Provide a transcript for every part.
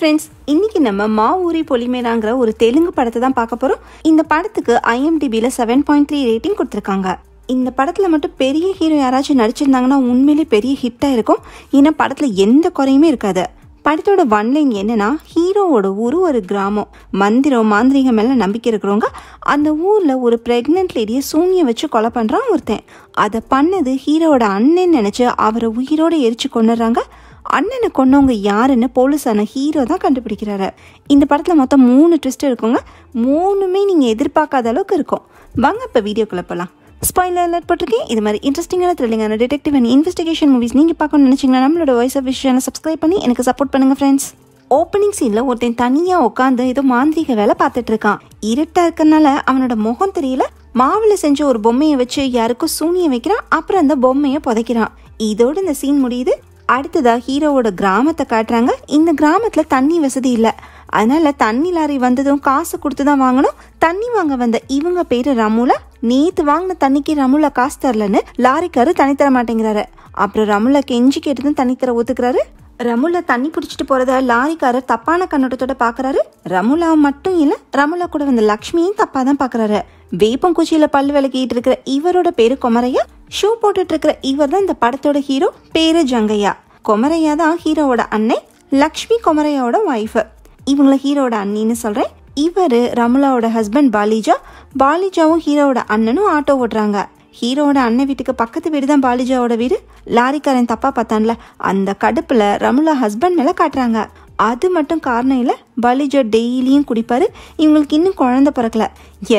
Friends, இன்னைக்கு நம்ம மா ஊரி பொலிமேராங்கிற ஒரு தெலுங்கு படத்தை தான் பார்க்க போறோம். இந்த படத்துக்கு IMDbல 7.3 ரேட்டிங் கொடுத்துருக்காங்க. இந்த படத்துல மட்டும் பெரிய ஹீரோ யாராச்சும் நடிச்சிருந்தாங்கன்னா உண்மையிலே பெரிய ஹிட்டா இருக்கும். ஏன்னா படத்துல எந்த குறையுமே இருக்காது. படத்தோட ஒன்லைன் என்னன்னா, ஹீரோவோட ஊர் ஒரு கிராமம். மந்திரம் மாந்திரிகம் எல்லாம் நம்பிக்கை இருக்கிறவங்க அந்த ஊர்ல ஒரு பிரெக்னென்ட் லேடியை சூனிய வச்சு கொலை பண்றான் ஒருத்தன். அதை பண்ணது ஹீரோவோட அண்ணன் நினைச்சு அவரை உயிரோட எரிச்சு கொண்டுறாங்க. அண்ணனை கொன்னவங்க யாருன்னு போலீஸான ஹீரோ தான் கண்டுபிடிக்கிறாரு. இந்த படத்துல மொத்தம் 3 ட்விஸ்ட் இருக்குங்க. 3மே நீங்க எதிர்பார்க்காத அளவுக்கு இருக்கும். வாங்க இப்ப வீடியோக்குள்ள போலாம். ஸ்பாயிலர் அலர்ட் போட்டிருக்கேன். இது மாதிரி இன்ட்ரெஸ்டிங்கான த்ரில்லிங்கான டிடெக்டிவ் அண்ட் இன்வெஸ்டிகேஷன் மூவிஸ் நீங்க பார்க்கணும்னு நினைச்சீங்கன்னா நம்மளோட வாய்ஸ் ஆஃப் சேனலை சப்ஸ்கிரைப் பண்ணி எனக்கு சப்போர்ட் பண்ணுங்க ஃப்ரெண்ட்ஸ். ஓப்பனிங் சீன்ல ஒருத்தன் தனியா உட்காந்து ஏதோ மாந்திரிக வேலை பார்த்துட்டு இருக்கான். இருட்டா இருக்கனால அவனோட முகம் தெரியல. மாவுல செஞ்ச ஒரு பொம்மையை வச்சு யாருக்கும் சூனிய வைக்கிறான். அப்புறம் அந்த பொம்மையை புதைக்கிறான். இதோட இந்த சீன் முடியுது. அடுத்ததா ஹீரோவோட கிராமத்தை காட்டுறாங்க. இந்த கிராமத்துல தண்ணி வசதி இல்லை. அதனால தண்ணி லாரி வந்ததும் காசு கொடுத்துதான் வாங்கணும். தண்ணி வாங்க வந்த இவங்க பேரு ரமுலா. நேத்து வாங்கின தண்ணிக்கு ரமுலா காசு தரலன்னு லாரிக்காரு தண்ணி தர மாட்டேங்கிறாரு. அப்புறம் ரமுலா கெஞ்சி கேட்டுதான் தண்ணி தர ஒத்துக்கிறாரு. ரமுலா தண்ணி பிடிச்சிட்டு போறத லாரிக்காரர் தப்பான கண்ணோட்டத்தோட பாக்குறாரு. ரமுலா மட்டும் இல்ல, ரமுலா கூட வந்த லக்ஷ்மியும் தப்பா தான் பாக்குறாரு. வேப்பங்குச்சியில பல்லு விளக்கிட்டு இருக்கிற இவரோட பேரு கொமரையா. ஷூ போட்டுட்டு இருக்கிற இவர் தான் இந்த படத்தோட ஹீரோ. பேரு ஜங்கையா. கொமரையா தான் ஹீரோவோட அண்ணன். லக்ஷ்மி கொமரையாவோட ஒய்ஃப். இவங்கள ஹீரோட அண்ணின்னு சொல்றேன். இவரு ரமுலாவோட ஹஸ்பண்ட் பாலிஜா. பாலிஜாவும் ஹீரோவோட அண்ணனும் ஆட்டோ ஓட்டுறாங்க. ஹீரோவோட அண்ணன் வீட்டுக்கு பக்கத்து வீடு தான் பாலிஜாவோட வீடு. லாரிக்காரன் தப்பா பார்த்தான்ல, அந்த கடுப்புல ரமுலா ஹஸ்பண்ட் மேல காட்டுறாங்க. அது மட்டும் காரணம் இல்ல, பாலிஜா டெய்லியும் குடிப்பாரு. இவங்களுக்கு இன்னும் குழந்தை பிறக்கல.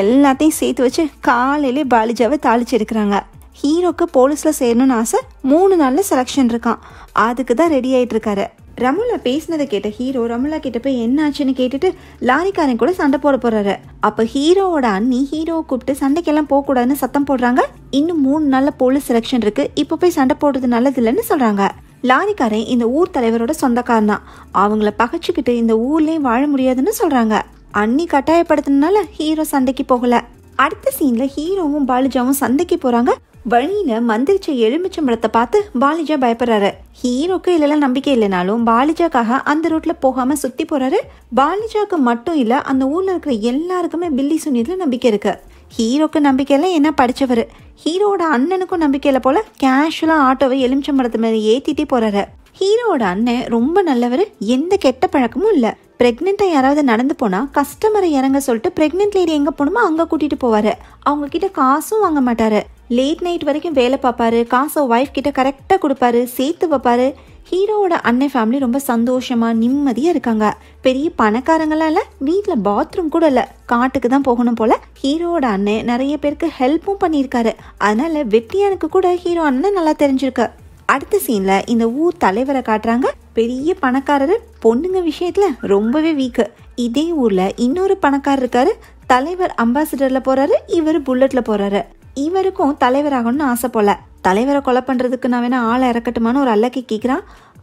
எல்லாத்தையும் சேர்த்து வச்சு காலையிலே பாலிஜாவை தாளிச்சு எடுக்கிறாங்க. ஹீரோக்கு போலீஸ்ல சேரணும்னு ஆசை. 3 நாள்ல செலக்ஷன் இருக்கான். அதுக்கு தான் ரெடி ஆயிட்டு இருக்காரு. ரமுலா பேசினதை கேட்ட ஹீரோ ரமுலா கிட்ட போய் என்ன ஆச்சுன்னு கேட்டுட்டு லாரிக்காரன் கூட சண்டை போட போறாரு. அப்ப ஹீரோவோட அண்ணி ஹீரோவை கூப்பிட்டு சண்டைக்கெல்லாம் போக கூடாதுன்னு சத்தம் போடுறாங்க. இன்னும் 3 நாள்ல போலீஸ் செலக்ஷன் இருக்கு, இப்ப போய் சண்டை போடுறது நல்லது இல்லைன்னு சொல்றாங்க. லாரிக்காரன் இந்த ஊர் தலைவரோட சொந்தக்காரன் தான். அவங்கள பகைச்சுக்கிட்டு இந்த ஊர்லயே வாழ முடியாதுன்னு சொல்றாங்க. அண்ணி கட்டாயப்படுத்தினால ஹீரோ சண்டைக்கு போகல. அடுத்த சீன்ல ஹீரோவும் பாலிஜாவும் சண்டைக்கு போறாங்க. வழியில மந்திரிச்ச எலுமிச்சம்பழத்தை பார்த்து பாலிஜா பயப்படுறாரு. ஹீரோக்கு இல்லெல்லாம் நம்பிக்கை இல்லைனாலும் பாலிஜாக்காக அந்த ரூட்ல போகாம சுத்தி போறாரு. பாலிஜாக்கு மட்டும் இல்ல, அந்த ஊர்ல இருக்கிற எல்லாருக்குமே பில்லி சுனியத்துல நம்பிக்கை இருக்கு. ஹீரோக்கு நம்பிக்கை இல்லை, என்ன படிச்சவரு. ஹீரோட அண்ணனுக்கும் நம்பிக்கை இல்லை போல கேஷுவலா ஆட்டோவை எலுமிச்சம்பழத்து மேல ஏத்திட்டே போறாரு. ஹீரோட அண்ணன் ரொம்ப நல்லவர். எந்த கெட்ட பழக்கமும் இல்ல. பிரெக்னெண்டா யாராவது நடந்து போனா கஸ்டமரை இறங்க சொல்லிட்டு பிரெக்னென்ட் லேடி எங்க போகணுமோ அங்க கூட்டிட்டு போவாரு. அவங்க கிட்ட காசும் வாங்க மாட்டாரு. லேட் நைட் வரைக்கும் வேலை பார்ப்பாரு. காசை ஒய்ஃப் கிட்ட கரெக்டா கொடுப்பாரு, சேர்த்து வைப்பாரு. ஹீரோவோட அண்ணன் ஃபேமிலி ரொம்ப சந்தோஷமா நிம்மதியா இருக்காங்க. பெரிய பணக்காரங்களாம் இல்ல, வீட்டுல பாத்ரூம் கூட இல்ல, காட்டுக்கு தான் போகணும் போல. ஹீரோவோட அண்ணன் நிறைய பேருக்கு ஹெல்ப்பும் பண்ணியிருக்காரு. அதனால வெட்டியானுக்கு கூட ஹீரோ அண்ணன் நல்லா தெரிஞ்சிருக்கு. அடுத்த சீன்ல இந்த ஊர் தலைவரை காட்டுறாங்க. பெரிய பணக்காரரு, பொண்ணுங்க விஷயத்துல ரொம்பவே வீக்கு. இதே ஊர்ல இன்னொரு பணக்காரர் இருக்காரு. தலைவர் அம்பாசிடர்ல போறாரு, இவரு புல்லட்ல போறாரு. இவருக்கும் தலைவராகணும்னு ஆசை போல. தலைவரை கொலை பண்றதுக்கு நான் வேணா ஆளை இறக்கட்டுமான்னு ஒரு அல்லக்கி கேக்குறான்.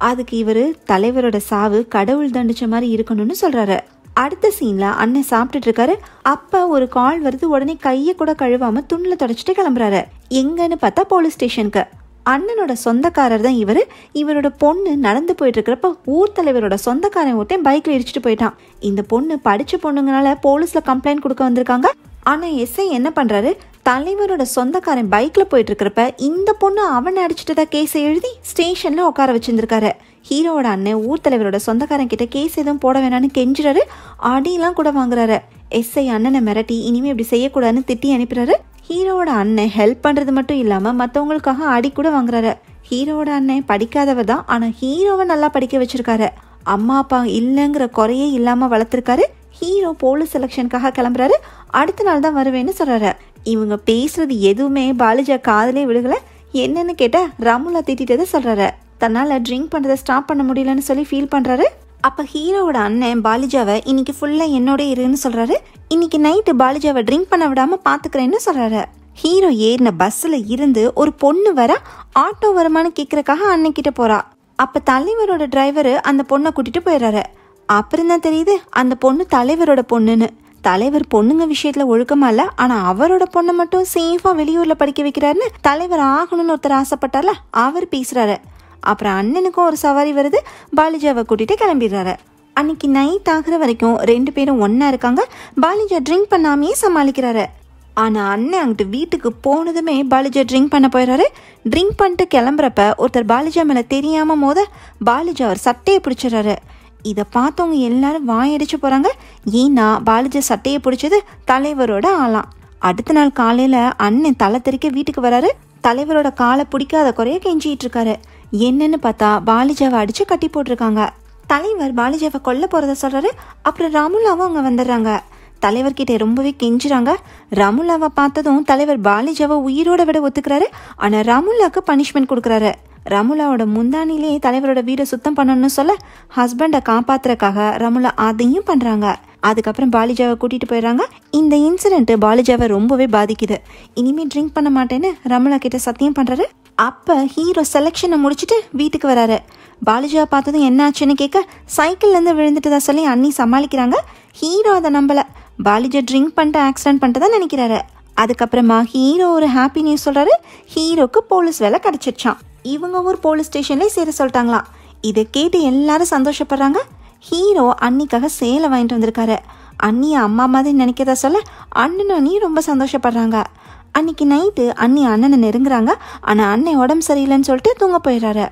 அதுக்கு இவரு தலைவரோட சாவு கடவுள் தண்டிச்ச மாதிரி இருக்கணும்னு சொல்றாரு. அடுத்த சீன்ல அண்ணன் சாப்பிட்டுட்டு இருக்காரு. அப்ப ஒரு கால் வருது. உடனே கைய கூட கழுவாம துணில தொடச்சிட்டு கிளம்புறாரு. எங்கன்னு பார்த்தா போலீஸ் ஸ்டேஷனுக்கு. அண்ணனோட சொந்தக்காரர் தான் இவரு. இவரோட பொண்ணு நடந்து போயிட்டு இருக்கிறப்ப ஊர் தலைவரோட சொந்தக்காரன் ஒருத்தன் பைக்ல இடிச்சிட்டு போயிட்டான். இந்த பொண்ணு படிச்ச பொண்ணுங்கனால போலீஸ்ல கம்ப்ளைண்ட் கொடுக்க வந்திருக்காங்க. ஆனா எஸ்ஐ என்ன பண்றாரு, தலைவரோட சொந்தக்காரன் பைக்ல போயிட்டு இருக்கிறப்ப இந்த பொண்ணு அவனை அடிச்சுட்டதா கேஸை எழுதி ஸ்டேஷன்ல உட்கார வச்சிருந்திருக்காரு. ஹீரோவோட அண்ணன் ஊர் தலைவரோட சொந்தக்காரன் கிட்ட கேஸ் எதுவும் போட வேணான்னு கெஞ்சுறாரு. அடியெல்லாம் கூட வாங்குறாரு. எஸ்ஐ அண்ணனை மிரட்டி இனிமே இப்படி செய்யக்கூடாதுன்னு திட்டி அனுப்புறாரு. ஹீரோவோட அண்ணன் ஹெல்ப் பண்றது மட்டும் இல்லாம மத்தவங்களுக்காக அடி கூட வாங்குறாரு. ஹீரோவோட அண்ணன் படிக்காதவர் தான், ஆனா ஹீரோவை நல்லா படிக்க வச்சிருக்காரு. அம்மா அப்பா இல்லைங்கிற குறையே இல்லாம வளர்த்திருக்காரு. ஹீரோ போலீஸ் செலக்ஷனுக்காக கிளம்புறாரு. அடுத்த நாள் தான் வருவேன்னு சொல்றாரு. இவங்க பேசுறது எதுவுமே பாலிஜா காதலே விழுகல. என்னன்னு கேட்டா ரமுலா திட்டதை சொல்றாரு. தன்னால ட்ரிங்க் பண்றதை ஸ்டாப் பண்ண முடியலன்னு சொல்லி ஃபீல் பண்றாரு. அப்ப ஹீரோவோட அண்ணன் பாலிஜாவை இன்னைக்கு ஃபுல்லா என்னோட இருன்னு சொல்றாரு. இன்னைக்கு நைட்டு பாலிஜாவை ட்ரிங்க் பண்ண விடாம பாத்துக்கிறேன்னு சொல்றாரு. ஹீரோ ஏறின பஸ்ல இருந்து ஒரு பொண்ணு வர ஆட்டோ வருமானு கேக்குறக்காக அண்ணன் கிட்ட போறா. அப்ப தலைவரோட டிரைவர் அந்த பொண்ணை கூட்டிட்டு போயிடுறாரு. அப்புறம் தான் தெரியுது அந்த பொண்ணு தலைவரோட பொண்ணுன்னு. தலைவர் பொண்ணுங்க விஷயத்துல ஒழுக்கமா இல்ல, ஆனா அவரோட பொண்ணை மட்டும் சேஃபா வெளியூர்ல படிக்க வைக்கிறாருன்னு தலைவர் ஆகணும்னு ஒருத்தர் ஆசைப்பட்டார்ல, அவர் பேசுறாரு. அப்புறம் அண்ணனுக்கும் ஒரு சவாரி வருது. பாலிஜாவை கூட்டிட்டு கிளம்பிடுறாரு. அன்னைக்கு நைட் ஆகிற வரைக்கும் 2 பேரும் ஒன்னா இருக்காங்க. பாலிஜா ட்ரிங்க் பண்ணாமையே சமாளிக்கிறாரு. ஆனா அண்ணன் அங்கிட்டு வீட்டுக்கு போனதுமே பாலிஜா ட்ரிங்க் பண்ண போயிடுறாரு. ட்ரிங்க் பண்ணிட்டு கிளம்புறப்ப ஒருத்தர் பாலிஜா மேல தெரியாம மோத பாலிஜா அவர் சட்டையை பிடிச்சிடறாரு. இதை பார்த்தவங்க எல்லாரும் வாயடிச்சு போறாங்க. ஏன்னா பாலிஜா சட்டையை பிடிச்சது தலைவரோட ஆளாம். அடுத்த நாள் காலையில அண்ணன் தலை தெறிக்க வீட்டுக்கு வராரு. தலைவரோட காலை பிடிக்காத குறைய கெஞ்சிட்டு இருக்காரு. என்னன்னு பார்த்தா பாலிஜாவை அடிச்சு கட்டி போட்டிருக்காங்க. தலைவர் பாலிஜாவை கொல்ல போறத சொல்றாரு. அப்புறம் ராமுலாவும் அங்க வந்துடுறாங்க. தலைவர்கிட்ட ரொம்பவே கெஞ்சுறாங்க. ராமுலாவை பார்த்ததும் தலைவர் பாலிஜாவை உயிரோட விட ஒத்துக்கிறாரு. ஆனா ராமுலாவுக்கு பனிஷ்மெண்ட் கொடுக்குறாரு. ராமுலாவோட முந்தானிலே தலைவரோட வீடை சுத்தம் பண்ணணும்னு சொல்ல ஹஸ்பண்டை காப்பாத்துறதுக்காக ராமுலா அதையும் பண்றாங்க. அதுக்கப்புறம் பாலிஜாவை கூட்டிட்டு போயிடுறாங்க. இந்த இன்சிடென்ட் பாலிஜாவை ரொம்பவே பாதிக்குது. இனிமே ட்ரிங்க் பண்ண மாட்டேன்னு ராமுலா கிட்ட சத்தியம் பண்றாரு. அப்ப ஹீரோ செலெக்ஷனை முடிச்சுட்டு வீட்டுக்கு வராரு. பாலிஜாவை பார்த்ததும் என்ன ஆச்சுன்னு கேட்க சைக்கிள்ல இருந்து விழுந்துட்டதா சொல்லி அண்ணி சமாளிக்கிறாங்க. ஹீரோ அதை நம்பல. பாலிஜா ட்ரிங்க் பண்ணிட்டு ஆக்சிடென்ட் பண்ணிட்டதா நினைக்கிறாரு. அதுக்கப்புறமா ஹீரோ ஒரு ஹாப்பி நியூஸ் சொல்றாரு. ஹீரோக்கு போலீஸ் வேலை கிடைச்சிருச்சான். இவங்க ஒரு போலீஸ் ஸ்டேஷன்ல சேர சொல்லிட்டாங்களாம். இதை கேட்டு எல்லாரும் சந்தோஷப்படுறாங்க. ஹீரோ அண்ணிக்காக சேலை வாங்கிட்டு வந்திருக்காரு. அண்ணியை அம்மா மாதிரி நினைக்கிறதா சொல்ல அண்ணனும் அண்ணி ரொம்ப சந்தோஷப்படுறாங்க. அன்னைக்கு நைட்டு அண்ணி அண்ணனை நெருங்குறாங்க. ஆனா அண்ணன் உடம்பு சரியில்லைன்னு சொல்லிட்டு தூங்க போயிடுறாரு.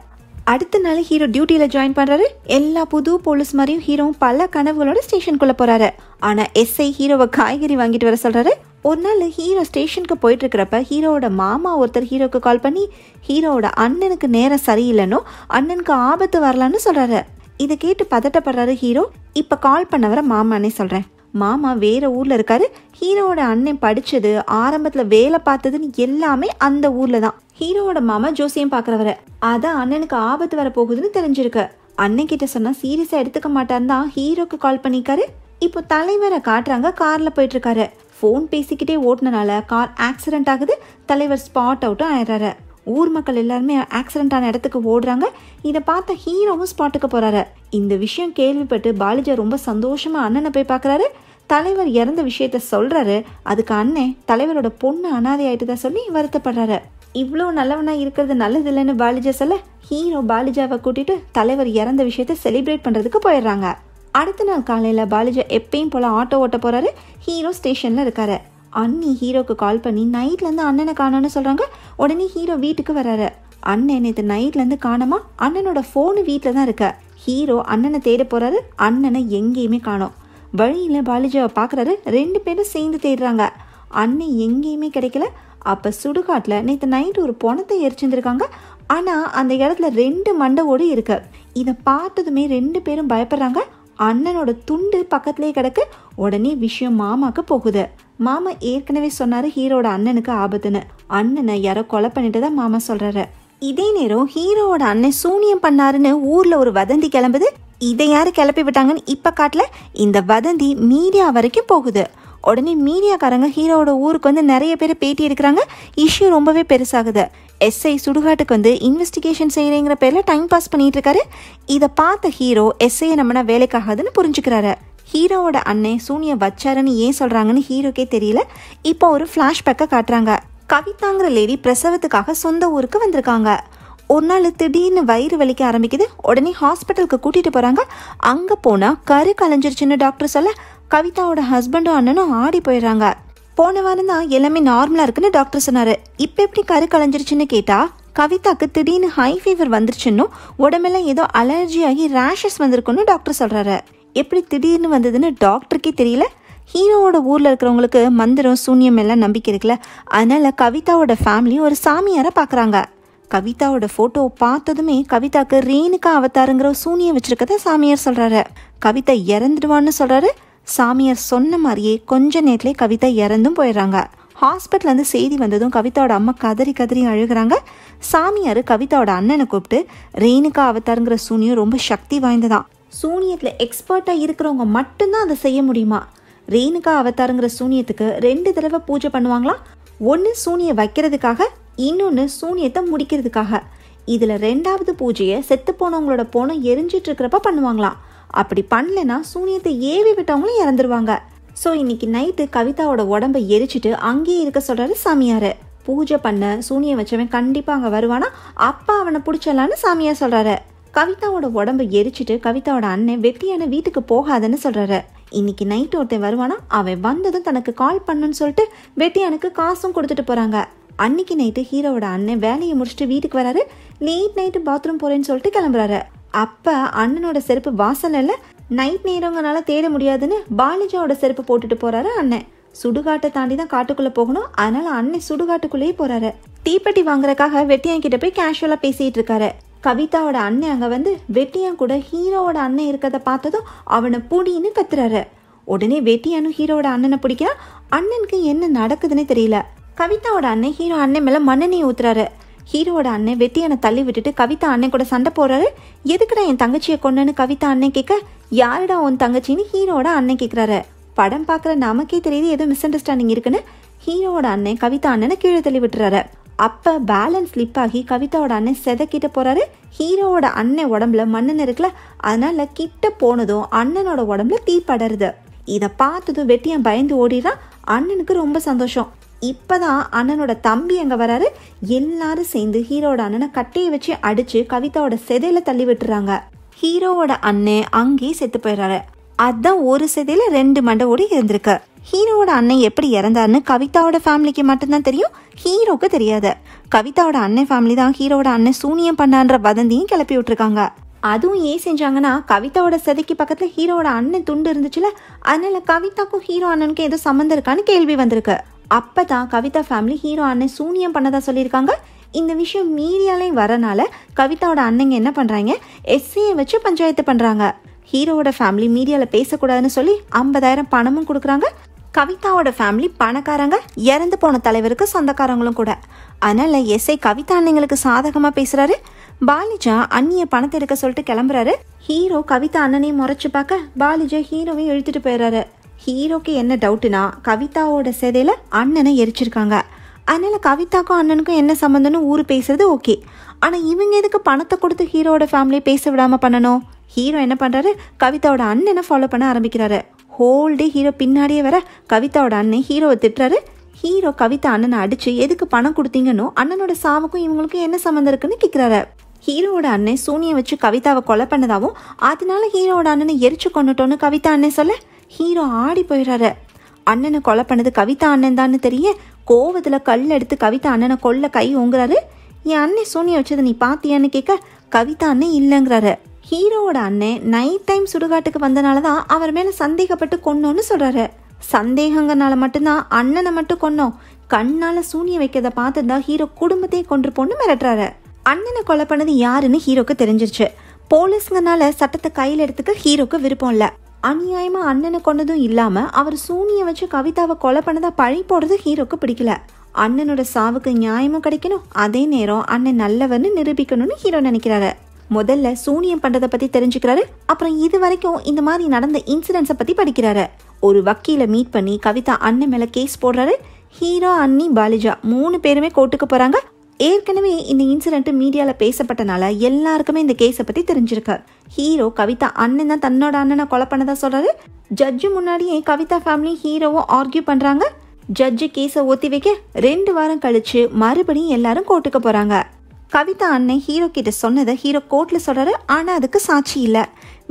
அடுத்த நாள் ஹீரோ டியூட்டியில ஜாயின் பண்றாரு. எல்லா புது போலீஸ் மாதிரியும் ஹீரோவும் பல கனவுகளோட ஸ்டேஷனுக்குள்ள போறாரு. ஆனா எஸ்ஐ ஹீரோவை காய்கறி வாங்கிட்டு வர சொல்றாரு. ஒரு நாள் ஹீரோ ஸ்டேஷனுக்கு போயிட்டு இருக்கிறப்ப ஹீரோவோட மாமா ஒருத்தர் ஹீரோக்கு கால் பண்ணி ஹீரோவோட அண்ணனுக்கு நேரம் சரியில்லைனோ அண்ணனுக்கு ஆபத்து வரலான்னு சொல்றாரு. இதை கேட்டு பதட்டப்படுறாரு ஹீரோ. இப்ப கால் பண்ணவரை மாமானே சொல்றேன். மாமா வேற ஊர்ல இருக்காரு. ஹீரோவோட அண்ணன் படிச்சது ஆரம்பத்துல வேலை பார்த்ததுன்னு எல்லாமே அந்த ஊர்ல தான். ஹீரோவோட மாமா ஜோசியம் பாக்குறவரு. அதான் அண்ணனுக்கு ஆபத்து வர போகுதுன்னு தெரிஞ்சிருக்கு. அண்ணன் கிட்ட சொன்னா சீரியஸா எடுத்துக்க மாட்டான்னு தான் ஹீரோக்கு கால் பண்ணிருக்காரு. இப்போ தலைவரை காட்டுறாங்க. கார்ல போயிட்டு இருக்காரு. போன் பேசிக்கிட்டே ஓட்டுனால கார் ஆக்சிடென்ட் ஆகுது. தலைவர் ஸ்பாட் அவுட்டும் ஆயிடுறாரு. ஊர் மக்கள் எல்லாருமே ஆக்சிடென்ட் ஆன இடத்துக்கு ஓடுறாங்க. இதை பார்த்த ஹீரோவும் ஸ்பாட்டுக்கு போறாரு. இந்த விஷயம் கேள்விப்பட்டு பாலிஜா ரொம்ப சந்தோஷமா அண்ணனை போய் பாக்குறாரு. தலைவர் இறந்த விஷயத்த சொல்றாரு. அதுக்கு அண்ணன் தலைவரோட பொண்ணு அனாதை ஆயிட்டுதா சொல்லி வருத்தப்படுறாரு. இவ்வளோ நல்லவனா இருக்கிறது நல்லது இல்லைன்னு பாலிஜா சொல்ல ஹீரோ பாலிஜாவை கூட்டிட்டு தலைவர் இறந்த விஷயத்த செலிப்ரேட் பண்றதுக்கு போயிடுறாங்க. அடுத்த நாள் காலையில பாலிஜா எப்பயும் போல ஆட்டோ ஓட்ட போறாரு. ஹீரோ ஸ்டேஷன்ல இருக்காரு. அண்ணி ஹீரோக்கு கால் பண்ணி நைட்ல இருந்து அண்ணனை காணோன்னு சொல்றாங்க. உடனே ஹீரோ வீட்டுக்கு வராரு. அண்ணன் நேற்று நைட்ல இருந்து காணோமா. அண்ணனோட போனு வீட்டுல தான் இருக்க. ஹீரோ அண்ணனை தேட போறாரு. அண்ணனை எங்கேயுமே காணோம். வழியில பாலிஜாவை பாக்குறாரு. 2 பேரும் சேர்ந்து தேடுறாங்க. அண்ணன் எங்கேயுமே கிடைக்கல. அப்ப சுடுகாட்டுல நேற்று நைட் ஒரு பொணத்தை எரிச்சிருந்திருக்காங்க. ஆனா அந்த இடத்துல 2 மண்டை ஓடு இருக்கு. இதை பார்த்ததுமே 2 பேரும் பயப்படுறாங்க. அண்ணனோட துண்டு பக்கத்திலேயே கிடக்கு. உடனே விஷயம் மாமாக்கு போகுது. மாமா ஏற்கனவே சொன்னாரு ஹீரோட அண்ணனுக்கு ஆபத்துன்னு. அண்ணனை யாரோ கொலை பண்ணிட்டு தான் மாமா சொல்றாரு. இதே நேரம் ஹீரோவோட அண்ணன் சூனியம் பண்ணாருன்னு ஊர்ல ஒரு வதந்தி கிளம்புது. இதை யாரு கிளப்பி விட்டாங்கன்னு இப்ப காட்டல. இந்த வதந்தி மீடியா வரைக்கும் போகுது. உடனே மீடியாக்காரங்க ஹீரோவோட ஊருக்கு வந்து நிறைய பேர் பேட்டி எடுக்கிறாங்க. இஷ்யூ ரொம்பவே பெருசாகுது. எஸ்ஐ சுடுகாட்டுக்கு வந்து இன்வெஸ்டிகேஷன் செய்யறேங்கிற பேர்ல டைம் பாஸ் பண்ணிட்டு இருக்காரு. இதை பார்த்த ஹீரோ எஸ்ஐயை நம்மனா வேலைக்காகாதுன்னு புரிஞ்சுக்கிறாரு. ஹீரோவோட அண்ணன் சூனிய வச்சாருன்னு ஏன் சொல்றாங்கன்னு ஹீரோக்கே தெரியல. இப்போ ஒரு பிளாஷ்பேக்கை காட்டுறாங்க. கவிதாங்கிற லேடி பிரசவத்துக்காக சொந்த ஊருக்கு வந்திருக்காங்க. ஒரு நாள் திடீர்னு வயிறு வலிக்க ஆரம்பிக்குது. உடனே ஹாஸ்பிட்டலுக்கு கூட்டிட்டு போறாங்க. அங்க போனா கரு கலைஞ்சிருச்சுன்னு டாக்டர் சொல்ல கவிதாவோட ஹஸ்பண்டும் அண்ணனும் ஆடி போயிடுறாங்க. போன வாரம் தான் எல்லாமே நார்மலா இருக்குன்னு டாக்டர் சொன்னாரு. இப்ப எப்படி கரு கலைஞ்சிருச்சுன்னு கேட்டா கவிதாக்கு திடீர்னு ஹை ஃபீவர் வந்துருச்சுன்னு உடம்பெல்லாம் ஏதோ அலர்ஜி ஆகி ரேஷஸ் வந்திருக்குன்னு டாக்டர் சொல்றாரு. எப்படி திடீர்னு வந்ததுன்னு டாக்டருக்கே தெரியல. ஹீரோவோட ஊர்ல இருக்கிறவங்களுக்கு மந்திரம் சூன்யம் எல்லாம் நம்பிக்கை இருக்குல்ல. அதனால கவிதாவோட ஃபேமிலி ஒரு சாமியாரை பாக்குறாங்க. கவிதாவோட போட்டோ பார்த்ததுமே கவிதாக்கு ரேணுகா அவதாருங்கிற சூனியம் வச்சிருக்கத சாமியார் சொல்றாரு. கவிதா இறந்துடுவான்னு சொல்றாரு. சாமியார் சொன்ன மாதிரியே கொஞ்ச நேரத்திலே கவிதா இறந்தும் போயிடுறாங்க. ஹாஸ்பிட்டல் இருந்து செய்தி வந்ததும் கவிதாவோட அம்மா கதறி கதறி அழுகிறாங்க. சாமியார் கவிதாவோட அண்ணனை கூப்பிட்டு ரேணுகா அவதாருங்கிற சூனியம் ரொம்ப சக்தி வாய்ந்ததான். சூனியத்துல எக்ஸ்பர்ட்டா இருக்கிறவங்க மட்டும்தான் அதை செய்ய முடியுமா. ரேணுகா அவதாருங்கிற சூனியத்துக்கு 2 தடவை பூஜை பண்ணுவாங்களாம். ஒன்று சூனிய வைக்கிறதுக்காக, இன்னொன்று சூனியத்தை முடிக்கிறதுக்காக. இதுல 2வது பூஜையை செத்து போனவங்களோட போனம் எரிஞ்சிட்டு இருக்கிறப்ப பண்ணுவாங்களாம். அப்படி பண்ணலன்னா சூனியத்தை ஏவி விட்டவங்களும் இறந்துருவாங்க. ஸோ இன்னைக்கு நைட்டு கவிதாவோட உடம்பை எரிச்சிட்டு அங்கேயே இருக்க சொல்றாரு சாமியாரு. பூஜை பண்ண சூனியம் வச்சவன் கண்டிப்பா அங்க வருவானா, அப்பா அவனை பிடிச்சலான்னு சாமியார் சொல்றாரு. கவிதாவோட உடம்பை எரிச்சிட்டு கவிதாவோட அண்ணன் வெட்டியான வீட்டுக்கு போகாதுன்னு சொல்றாரு. இன்னைக்கு நைட் ஒருத்தன் வருவானா, அவன் வந்ததும் தனக்கு கால் பண்ணுன்னு சொல்லிட்டு வெட்டியானுக்கு காசும் கொடுத்துட்டு போறாங்க. அன்னைக்கு நைட்டு ஹீரோவோட அண்ணன் வேலையை முடிச்சுட்டு வீட்டுக்கு வராரு. லேட் நைட்டு பாத்ரூம் போறேன்னு சொல்லிட்டு கிளம்புறாரு. அப்ப அண்ணனோட செருப்பு வாசல்ல நைட் நேரங்கனால தேட முடியாதுன்னு பாலிஜாவோட செருப்பு போட்டுட்டு போறாரு அண்ணன். சுடுகாட்டை தாண்டி தான் காட்டுக்குள்ள போகணும், அதனால அண்ணன் சுடுகாட்டுக்குள்ளேயே போறாரு. தீப்பெட்டி வாங்குறதுக்காக வெட்டியான் கிட்ட போய் கேஷுவலா பேசிட்டு இருக்காரு. கவிதாவோட அண்ணன் அங்க வந்து வெட்டியான் கூட ஹீரோவோட அண்ணன் இருக்கிறத பார்த்ததும் அவனை புடின்னு கத்துறாரு. உடனே வெட்டியானும் ஹீரோவோட அண்ணனை பிடிக்கிறான். அண்ணனுக்கு என்ன நடக்குதுன்னு தெரியல. கவிதாவோட அண்ணன் ஹீரோ அண்ணன் மேல மண்ணெண்ணெய் ஊத்துறாரு. ஹீரோவோட அண்ணன் வெட்டியானை தள்ளி விட்டுட்டு கவிதா அண்ணன் கூட சண்டை போடுறாரு. எதுக்குடா என் தங்கச்சியை கொண்டன்னு கவிதா அண்ணன் கேட்க, யாருடா உன் தங்கச்சின்னு ஹீரோவோட அண்ணன் கேட்கிறாரு. படம் பாக்குற நமக்கே தெரியுது ஏதோ மிஸ் அண்டர்ஸ்டாண்டிங் இருக்குன்னு ஹீரோவோட அண்ணன் கவிதா அண்ணனை கீழே தள்ளி விட்டுறாரு. அப்ப பேலன்ஸ் ஸ்லிப் ஆகி கவிதாவோட அண்ணன் செதக்கிட்ட போறாரு. ஹீரோவோட அண்ணன் உடம்புல மண்ணெண்ணெய் இருக்குல்ல, அதனால கிட்ட போனதும் அண்ணனோட உடம்புல தீ படருது. இத பார்த்ததும் வெட்டியான் பயந்து ஓடிறான். அண்ணனுக்கு ரொம்ப சந்தோஷம். இப்பதான் அண்ணனோட தம்பி அங்க வராரு. எல்லாரும் சேர்ந்து ஹீரோட அண்ணனை கட்டையை வச்சு அடிச்சு கவிதாவோட செதையில தள்ளி விட்டுறாங்க. ஹீரோவோட அண்ணன் அங்கேயே செத்து போயிடுறாரு. அதான் ஒரு செதையில 2 மண்டை ஓடி இருந்திருக்கு. ஹீரோவோட அண்ணன் எப்படி இறந்தாருன்னு கவிதாவோட ஃபேமிலிக்கு மட்டும்தான் தெரியும், ஹீரோக்கு தெரியாது. கவிதாவோட அண்ணன் ஃபேமிலி தான் ஹீரோவோட அண்ணன் சூனியம் பண்ணான்ற வதந்தியும் கிளப்பி விட்டுருக்காங்க. அதுவும் ஏன் செஞ்சாங்கன்னா, கவிதாவோட செதைக்கு பக்கத்துல ஹீரோவோட அண்ணன் துண்டு இருந்துச்சுல, அதனால கவிதாக்கும் ஹீரோ அண்ணனுக்கும் ஏதோ சம்மந்தம் இருக்கான்னு கேள்வி வந்திருக்கு. அப்பதான் கவிதா ஃபேமிலி ஹீரோ அண்ணன் சூனியம் பண்ணதா சொல்லியிருக்காங்க. இந்த விஷயம் மீடியாலையும் வரனால கவிதாவோட அண்ணங்க என்ன பண்றாங்க, எஸ்ஏ வச்சு பஞ்சாயத்து பண்றாங்க. ஹீரோவோட ஃபேமிலி மீடியால பேசக்கூடாதுன்னு சொல்லி 50,000 பணமும் கொடுக்குறாங்க. கவிதாவோட ஃபேமிலி பணக்காரங்க, இறந்து போன தலைவருக்கு சொந்தக்காரங்களும் கூட. அதனால எஸ்ஐ கவிதா அண்ணங்களுக்கு சாதகமா பேசுறாரு. பாலிஜா அண்ணிய பணத்தை எடுக்க சொல்லிட்டு கிளம்புறாரு. ஹீரோ கவிதா அண்ணனையும் முறைச்சு பார்க்க பாலிஜா ஹீரோவை இழுத்துட்டு போயிடுறாரு. ஹீரோக்கு என்ன டவுட்னா, கவிதாவோட செதையில அண்ணனை எரிச்சிருக்காங்க. அதனால கவிதாக்கும் அண்ணனுக்கும் என்ன சம்பந்தம்னு ஊரு பேசுறது ஓகே. ஆனா இவங்க எதுக்கு பணத்தை கொடுத்து ஹீரோட ஃபேமிலியை பேச விடாம பண்ணணும்? ஹீரோ என்ன பண்றாரு, கவிதாவோட அண்ணனை ஃபாலோ பண்ண ஆரம்பிக்கிறாரு. ஹோல்டே ஹீரோ பின்னாடியே வர கவிதாவோட அண்ணன் ஹீரோவை திட்டுறாரு. ஹீரோ கவிதா அண்ணனை அடிச்சு எதுக்கு பணம் கொடுத்தீங்கன்னு, அண்ணனோட சாவுக்கும் இவங்களுக்கும் என்ன சம்மந்தம் இருக்குன்னு கேட்கிறாரு. ஹீரோவோட அண்ணன் சூனியை வச்சு கவிதாவை கொலை பண்ணதாவும் அதனால ஹீரோவோட அண்ணனை எரிச்சு கொண்டுட்டோன்னு கவிதா அண்ணன் சொல்ல ஹீரோ ஆடி போயிடுறாரு. அண்ணனை கொலை பண்ணது கவிதா அண்ணன் தான் தெரிய கோவத்துல கல் எடுத்து கவிதா அண்ணனை கொல்ல கை ஓங்குறாரு. என் அண்ணன் சூனியை வச்சதை நீ பாத்தியான்னு கேட்க கவிதா அண்ணன் இல்லைங்கிறாரு. ஹீரோவோட அண்ணன் நைட் டைம் சுடுகாட்டுக்கு வந்தனாலதான் அவர் மேல சந்தேகப்பட்டு கொன்னோன்னு சொல்றாரு. சந்தேகங்கனால மட்டும்தான் அண்ணனை மட்டும் கொன்னோம், கண்ணால சூனிய வைக்கிறத பார்த்துருந்தா ஹீரோ குடும்பத்தையே கொன்று போன்னு மிரட்டுறாரு. அண்ணனை கொலை பண்ணது யாருன்னு ஹீரோக்கு தெரிஞ்சிருச்சு. போலீஸ்ங்கனால சட்டத்தை கையில் எடுத்துக்க ஹீரோக்கு விருப்பம் இல்ல. அநியாயமா அண்ணனை கொண்டதும் இல்லாம அவர் சூனிய வச்சு கவிதாவை கொலை பண்ணதா பழி போடுறது ஹீரோக்கு பிடிக்கல. அண்ணனோட சாவுக்கு நியாயமும் கிடைக்கணும், அதே நேரம் அண்ணன் நல்லவன்னு நிரூபிக்கணும்னு ஹீரோ நினைக்கிறாரு. முதல்ல சூனியம் பண்றதை பத்தி தெரிஞ்சுக்கிறாரு. அப்புறம் இது வரைக்கும் இந்த மாதிரி நடந்த இன்சிடென்ட்ஸை பத்தி படிக்கிறாரு. ஒரு வக்கீல மீட் பண்ணி கவிதா அண்ணன் மேல கேஸ் போடுறாரு. ஹீரோ, அண்ணி, பாலிஜா 3 பேருமே கோர்ட்டுக்கு போறாங்க. ஏற்கனவே இந்த இன்சிடென்ட் மீடியால பேசப்பட்டனால எல்லாருக்குமே இந்த கேஸை பத்தி தெரிஞ்சிருக்கு. ஹீரோ கவிதா அண்ணன் தான் தன்னோட அண்ணனை கொலை பண்ணதா சொல்றாரு. ஜட்ஜு முன்னாடியே கவிதா ஃபேமிலி ஹீரோவும் ஆர்கியூ பண்றாங்க. ஜட்ஜு கேஸை ஒத்தி வைக்க 2 வாரம் கழிச்சு மறுபடியும் எல்லாரும் கோர்ட்டுக்கு போறாங்க. கவிதா அண்ணன் ஹீரோ கிட்ட சொன்னதை ஹீரோ கோர்ட்ல சொல்றாரு. ஆனா அதுக்கு சாட்சி இல்ல.